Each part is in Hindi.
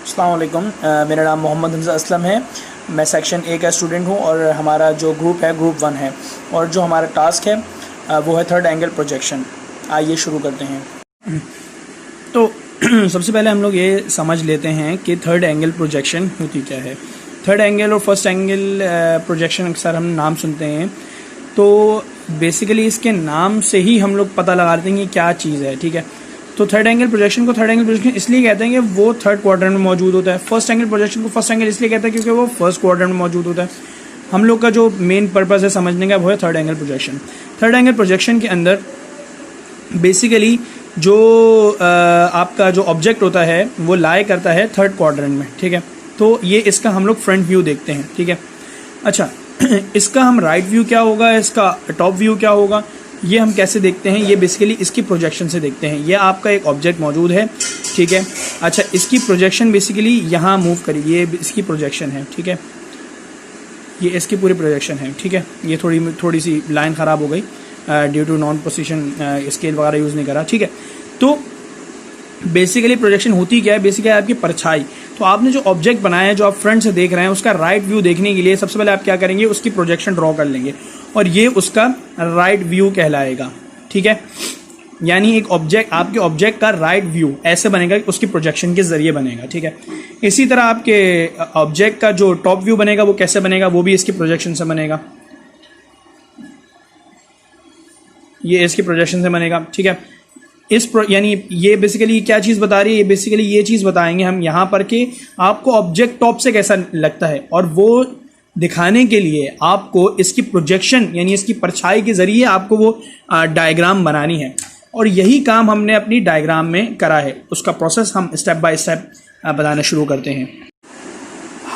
अस्सलाम वालेकुम। मेरा नाम मोहम्मद हमज़ा असलम है। मैं सेक्शन ए का स्टूडेंट हूँ और हमारा जो ग्रुप है ग्रुप 1 है और जो हमारा टास्क है वो है थर्ड एंगल प्रोजेक्शन। आइए शुरू करते हैं। तो सबसे पहले हम लोग ये समझ लेते हैं कि थर्ड एंगल प्रोजेक्शन होती क्या है। थर्ड एंगल और फर्स्ट एंगल प्रोजेक्शन अक्सर हम नाम सुनते हैं, तो बेसिकली इसके नाम से ही हम लोग पता लगा देते हैं कि क्या चीज़ है। ठीक है, तो थर्ड एंगल प्रोजेक्शन को थर्ड एंगल प्रोजेक्शन इसलिए कहते हैं कि वो थर्ड क्वाड्रेंट में मौजूद होता है। फर्स्ट एंगल प्रोजेक्शन को फर्स्ट एंगल इसलिए कहते हैं क्योंकि वो फर्स्ट क्वाड्रेंट में मौजूद होता है। हम लोग का जो मेन पर्पस है समझने का वो है third angle projection. Third angle projection के अंदर बेसिकली जो आपका जो ऑब्जेक्ट होता है वो लाई करता है थर्ड क्वाड्रेंट में। ठीक है, तो ये इसका हम लोग फ्रंट व्यू देखते हैं। ठीक है, अच्छा इसका हम राइट व्यू क्या होगा, इसका टॉप व्यू क्या होगा, ये हम कैसे देखते हैं, ये बेसिकली इसकी प्रोजेक्शन से देखते हैं। ये आपका एक ऑब्जेक्ट मौजूद है। ठीक है, अच्छा इसकी प्रोजेक्शन बेसिकली यहाँ मूव करी, ये इसकी प्रोजेक्शन है। ठीक है, ये इसकी पूरी प्रोजेक्शन है। ठीक है, ये थोड़ी सी लाइन ख़राब हो गई due to non position scale वगैरह यूज़ नहीं करा। ठीक है, तो बेसिकली प्रोजेक्शन होती क्या है, बेसिकली आपकी परछाई। तो आपने जो ऑब्जेक्ट बनाया है जो आप फ्रंट से देख रहे हैं उसका राइट व्यू देखने के लिए सबसे पहले आप क्या करेंगे, उसकी प्रोजेक्शन ड्रॉ कर लेंगे और ये उसका राइट व्यू कहलाएगा। ठीक है, यानी एक ऑब्जेक्ट, आपके ऑब्जेक्ट का राइट व्यू ऐसे बनेगा, उसकी प्रोजेक्शन के जरिए बनेगा। ठीक है, इसी तरह आपके ऑब्जेक्ट का जो टॉप व्यू बनेगा वो कैसे बनेगा, वो भी इसकी प्रोजेक्शन से बनेगा, ये इसकी प्रोजेक्शन से बनेगा। ठीक है, यानी ये बेसिकली क्या चीज़ बता रही है, ये बेसिकली ये चीज़ बताएंगे हम यहाँ पर कि आपको ऑब्जेक्ट टॉप से कैसा लगता है, और वो दिखाने के लिए आपको इसकी प्रोजेक्शन यानी इसकी परछाई के ज़रिए आपको वो डायग्राम बनानी है। और यही काम हमने अपनी डायग्राम में करा है। उसका प्रोसेस हम स्टेप बाय स्टेप बताना शुरू करते हैं।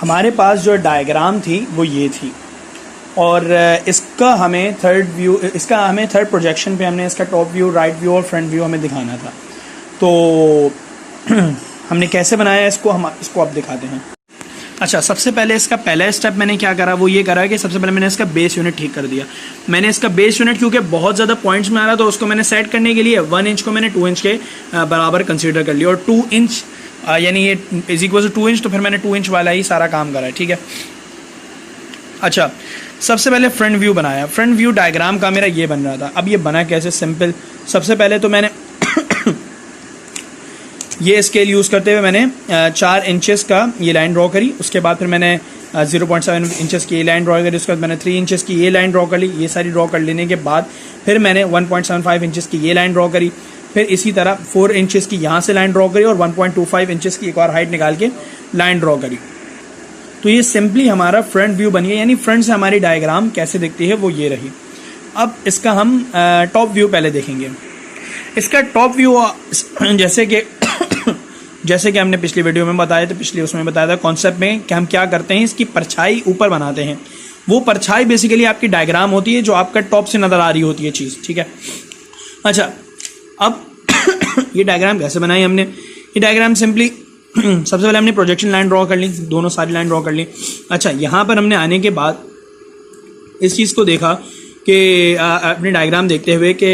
हमारे पास जो डायग्राम थी वो ये थी और इसका हमें थर्ड प्रोजेक्शन पे हमने इसका टॉप व्यू, राइट व्यू और फ्रंट व्यू हमें दिखाना था। तो हमने कैसे बनाया इसको, हम इसको अब दिखाते हैं। अच्छा, सबसे पहले इसका पहला स्टेप मैंने क्या करा, वो ये करा कि सबसे पहले मैंने इसका बेस यूनिट ठीक कर दिया। मैंने इसका बेस यूनिट क्योंकि बहुत ज़्यादा पॉइंट्स में आ रहा तो उसको मैंने सेट करने के लिए 1 इंच को मैंने 2 इंच के बराबर कंसीडर कर लिया और 2 इंच यानी ये इज इक्वल टू 2 इंच, तो फिर मैंने 2 इंच वाला ही सारा काम करा है। ठीक है, अच्छा सबसे पहले फ्रंट व्यू बनाया। फ्रंट व्यू डायग्राम का मेरा ये बन रहा था। अब ये बना कैसे, सिंपल। सबसे पहले तो मैंने ये स्केल यूज़ करते हुए मैंने 4 इंचेस का ये लाइन ड्रॉ करी। उसके बाद फिर मैंने 0.7 इंचेस की ये लाइन ड्रॉ करी। उसके बाद मैंने 3 इंचेस की ये लाइन ड्रॉ कर ली। ये सारी ड्रॉ कर लेने के बाद फिर मैंने 1.75 इंचेस की ये लाइन ड्रॉ करी। फिर इसी तरह 4 इंचेस की यहाँ से लाइन ड्रॉ करी और 1.25 इंचेस की एक और हाइट निकाल के लाइन ड्रॉ करी। तो ये सिंपली हमारा फ्रंट व्यू बन गया, यानी फ्रंट से हमारी डायग्राम कैसे दिखती है वो ये रही। अब इसका हम टॉप व्यू पहले देखेंगे। इसका टॉप व्यू जैसे कि हमने पिछली वीडियो में बताया था, पिछले उसमें बताया था कॉन्सेप्ट में कि हम क्या करते हैं, इसकी परछाई ऊपर बनाते हैं। वो परछाई बेसिकली आपकी डायग्राम होती है जो आपका टॉप से नज़र आ रही होती है चीज़। ठीक है, अच्छा अब ये डायग्राम कैसे बनाई हमने, ये डायग्राम सिंपली सबसे पहले हमने प्रोजेक्शन लाइन ड्रॉ कर ली, दोनों सारी लाइन ड्रॉ कर ली। अच्छा, यहाँ पर हमने आने के बाद इस चीज़ को देखा कि अपनी डायग्राम देखते हुए कि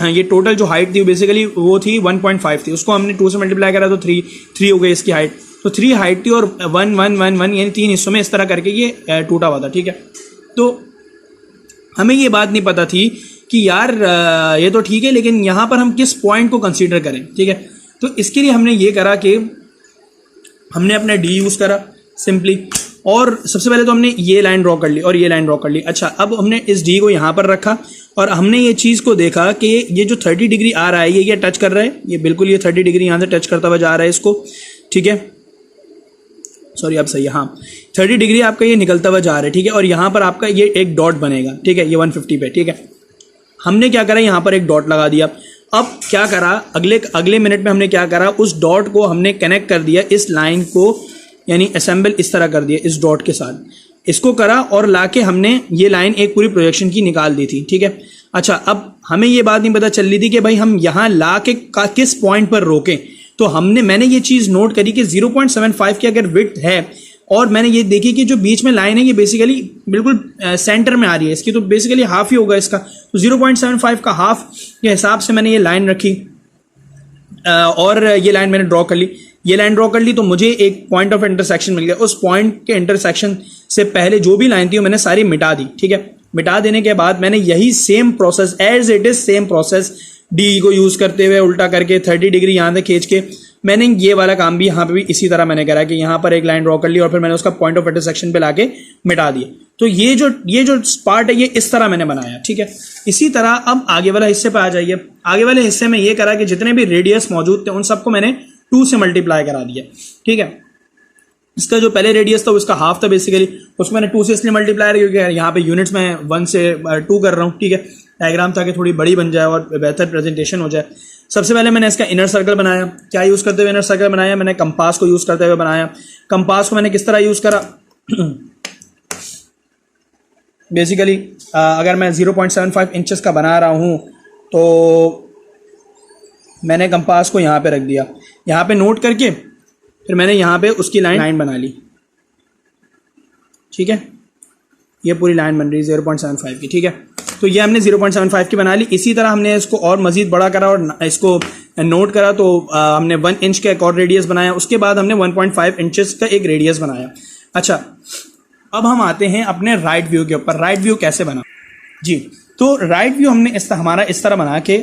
ये टोटल जो हाइट थी बेसिकली वो थी 1.5 थी। उसको हमने 2 से मल्टीप्लाई करा तो 3 हो गई इसकी हाइट। तो 3 हाइट थी और 1 1 1 1 यानी 3 हिस्सों में इस तरह करके ये टूटा हुआ था। ठीक है, तो हमें ये बात नहीं पता थी कि यार ये तो ठीक है लेकिन यहाँ पर हम किस पॉइंट को कंसीडर करें। ठीक है, तो इसके लिए हमने ये करा कि हमने अपना डी यूज़ करा सिंपली, और सबसे पहले तो हमने ये लाइन ड्रॉ कर ली और ये लाइन ड्रॉ कर ली। अच्छा, अब हमने इस डी को यहाँ पर रखा और हमने ये चीज़ को देखा कि ये जो 30 डिग्री आ रहा है ये टच कर रहा है, ये बिल्कुल ये 30 डिग्री यहाँ से टच करता हुआ जा रहा है इसको। ठीक है, सॉरी अब सही है, हाँ 30 डिग्री आपका ये निकलता हुआ जा रहा है। ठीक है, और यहाँ पर आपका ये एक डॉट बनेगा। ठीक है, ये 150 पे। ठीक है, हमने क्या करा, यहाँ पर एक डॉट लगा दिया। अब क्या करा, अगले मिनट में हमने क्या करा, उस डॉट को हमने कनेक्ट कर दिया इस लाइन को, यानी असेंबल इस तरह कर दिया इस डॉट के साथ। इसको करा और लाके हमने ये लाइन एक पूरी प्रोजेक्शन की निकाल दी थी। ठीक है, अच्छा अब हमें ये बात नहीं पता चल रही थी कि भाई हम यहाँ ला के किस पॉइंट पर रोकें। तो मैंने ये चीज़ नोट करी कि 0.75 की अगर विड्थ है और मैंने ये देखी कि जो बीच में लाइन है ये बेसिकली बिल्कुल सेंटर में आ रही है इसकी, तो बेसिकली हाफ ही होगा इसका। तो 0.75 का हाफ के हिसाब से मैंने ये लाइन रखी और ये लाइन मैंने ड्रॉ कर ली। ये लाइन ड्रॉ कर ली तो मुझे एक पॉइंट ऑफ इंटरसेक्शन मिल गया। उस पॉइंट के इंटरसेक्शन से पहले जो भी लाइन थी वो मैंने सारी मिटा दी, ठीक है। मिटा देने के बाद मैंने यही same process as it is same process d को यूज करते हुए उल्टा करके 30 डिग्री यहाँ से खींच के मैंने ये वाला काम भी यहाँ पे भी इसी तरह मैंने करा कि यहाँ पर एक लाइन ड्रॉ कर ली और फिर मैंने उसका पॉइंट ऑफ इंटरसेक्शन पे लाके मिटा दिया। तो ये जो पार्ट है ये इस तरह मैंने बनाया, ठीक है। इसी तरह अब आगे वाला हिस्से पे आ जाइए। आगे वाले हिस्से में ये करा कि जितने भी रेडियस मौजूद थे उन सबको मैंने 2 से मल्टीप्लाई करा दिया, ठीक है। इसका जो पहले रेडियस था उसका हाफ था बेसिकली, उसको मैंने 2 से इसलिए मल्टीप्लाई क्योंकि यहाँ पे यूनिट्स में 1 से 2 कर रहा हूँ, ठीक है। डायग्राम ताकि थोड़ी बड़ी बन जाए और बेहतर प्रेजेंटेशन हो जाए। सबसे पहले मैंने इसका इनर सर्कल बनाया। क्या यूज करते हुए इनर सर्कल बनाया? मैंने कंपास को यूज करते हुए बनाया। कंपास को मैंने किस तरह यूज करा? बेसिकली अगर मैं 0.75 इंचेस का बना रहा हूं तो मैंने कंपास को यहाँ पे रख दिया, यहाँ पे नोट करके फिर मैंने यहाँ पे उसकी लाइन बना ली, ठीक है। ये पूरी लाइन बन रही है 0.75 की, ठीक है। तो ये हमने 0.75 की बना ली। इसी तरह हमने इसको और मजीद बड़ा करा और इसको नोट करा तो हमने 1 इंच का एक और रेडियस बनाया। उसके बाद हमने 1.5 इंचेस का एक रेडियस बनाया। अच्छा, अब हम आते हैं अपने राइट व्यू के ऊपर। राइट व्यू कैसे बना जी? तो राइट व्यू हमने हमारा इस तरह बना के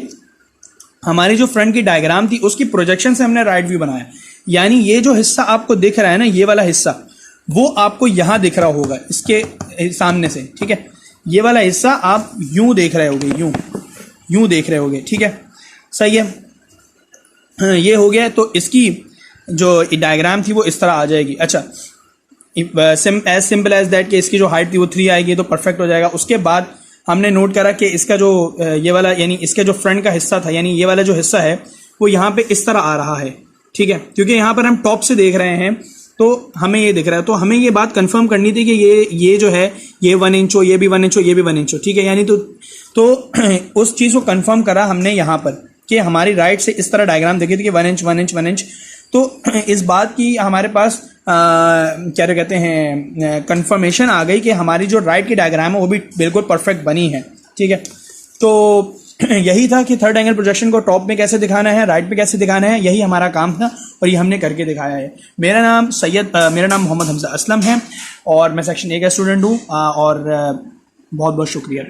हमारी जो फ्रंट की डायग्राम थी उसकी प्रोजेक्शन से हमने राइट व्यू बनाया। यानी ये जो हिस्सा आपको दिख रहा है ना, ये वाला हिस्सा वो आपको यहां दिख रहा होगा इसके सामने से, ठीक है। ये वाला हिस्सा आप यूं देख रहे होगे, यूं देख रहे होगे, ठीक है। सही है, ये हो गया। तो इसकी जो डायग्राम थी वो इस तरह आ जाएगी। अच्छा, एज सिंपल एज दैट कि इसकी जो हाइट थी वो 3 आएगी तो परफेक्ट हो जाएगा। उसके बाद हमने नोट करा कि इसका जो ये वाला यानी इसके जो फ्रंट का हिस्सा था यानी ये वाला जो हिस्सा है वो यहाँ पे इस तरह आ रहा है, ठीक है। क्योंकि यहाँ पर हम टॉप से देख रहे हैं तो हमें ये दिख रहा है। तो हमें ये बात कंफर्म करनी थी कि ये जो है ये 1 इंच हो, ये भी 1 इंच हो, ये भी 1 इंच हो, ठीक है। यानी तो उस चीज को कंफर्म करा हमने यहाँ पर कि हमारी राइट से इस तरह डायग्राम देखी थी कि 1 इंच 1 इंच 1 इंच। तो इस बात की हमारे पास क्या कहते हैं कंफर्मेशन आ गई कि हमारी जो राइट की डायग्राम है वो भी बिल्कुल परफेक्ट बनी है, ठीक है। तो यही था कि थर्ड एंगल प्रोजेक्शन को टॉप में कैसे दिखाना है, राइट पे कैसे दिखाना है, यही हमारा काम था और ये हमने करके दिखाया है। मेरा नाम मोहम्मद हमजा असलम है और मैं सेक्शन 1 का स्टूडेंट हूँ और बहुत बहुत शुक्रिया।